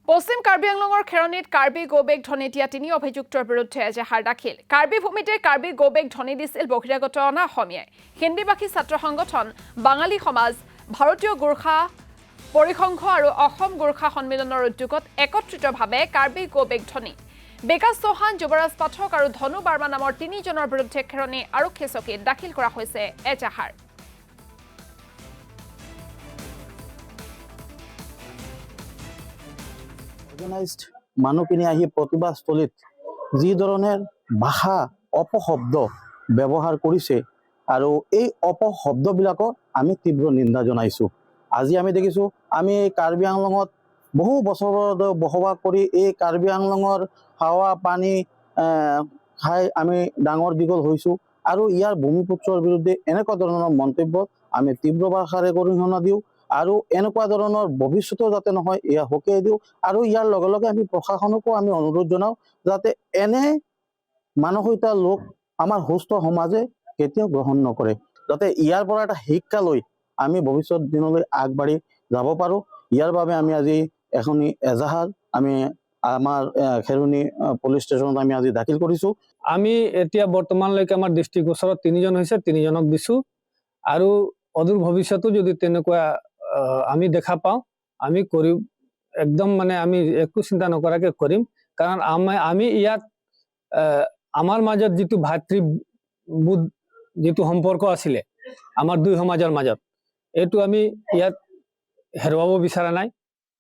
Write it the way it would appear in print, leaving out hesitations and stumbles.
পশ্চিম কাৰ্বি আংলঙৰ খেৰণীত কাৰ্বি গোবেক ধ্বনি দিয়া 3 অভিযুক্তৰ বিৰুদ্ধে এজাহাৰ দাখিল। কাৰ্বি ভূমিতে কাৰ্বি গোবেক ধ্বনি দিছিল বহিৰাগত অনা অসমীয়াই। হিন্দীভাষী ছাত্ৰ সংগঠন, বাঙালী সমাজ, ভাৰতীয় গোৰ্খা পৰিসংঘ আৰু অসম গোৰ্খা সন্মিলনৰ উদ্যোগত একত্ৰিতভাৱে কাৰ্বি গোবেক ধ্বনি। বিকাশ চৌহান, যুৱৰাজ পাঠক আৰু ধনু বাৰ্মা নামৰ 3জনৰ বিৰুদ্ধে খেৰণী আৰক্ষী চকীত দাখিল কৰা হৈছে এজাহাৰ। অৰ্গেনাইজড মানুহখিনি আহি প্ৰতিবাদস্থলীত যি ধৰণৰ ভাষা অপশব্দ ব্যৱহাৰ কৰিছে আৰু এই অপশব্দবিলাকক আমি তীব্ৰ নিন্দা জনাইছোঁ। আজি আমি দেখিছোঁ, আমি এই কাৰ্বি আংলঙত বহু বছৰ বসবাস কৰি এই কাৰ্বি আংলঙৰ হাৱা পানী খাই আমি ডাঙৰ দীঘল হৈছোঁ আৰু ইয়াৰ ভূমিপুত্ৰৰ বিৰুদ্ধে এনেকুৱা ধৰণৰ মন্তব্য আমি তীব্ৰ ভাষাৰে গৰিহণা দিওঁ আৰু এনেকুৱা ধৰণৰ ভৱিষ্যতেও যাতে নহয় এয়া সকীয়াই দিওঁ আৰু ইয়াৰ লগে লগে আমি প্ৰশাসনকো আমি অনুৰোধ জনাওঁ যাতে এনে মানসিকতা লোক আমাৰ সুস্থ সমাজে কেতিয়াও গ্ৰহণ নকৰে, যাতে ইয়াৰ পৰা এটা শিক্ষা লৈ আমি ভৱিষ্যত দিনলৈ আগবাঢ়ি যাব পাৰোঁ। ইয়াৰ বাবে আমি আজি এখনি এজাহাৰ আমি আমাৰ খেৰণী পুলিচ ষ্টেচনত আমি আজি দাখিল কৰিছোঁ। আমি এতিয়া বৰ্তমানলৈকে আমাৰ দৃষ্টিগোচৰত 3জন হৈছে, 3জনক দিছোঁ আৰু অদূৰ ভৱিষ্যতো যদি তেনেকুৱা আমি দেখা পাওঁ আমি কৰিম, একদম মানে আমি একো চিন্তা নকৰাকৈ কৰিম। কাৰণ আমি ইয়াত আমাৰ মাজত যিটো ভাতৃবোধ যিটো সম্পৰ্ক আছিলে আমাৰ দুই সমাজৰ মাজত, এইটো আমি ইয়াত হেৰুৱাব বিচৰা নাই।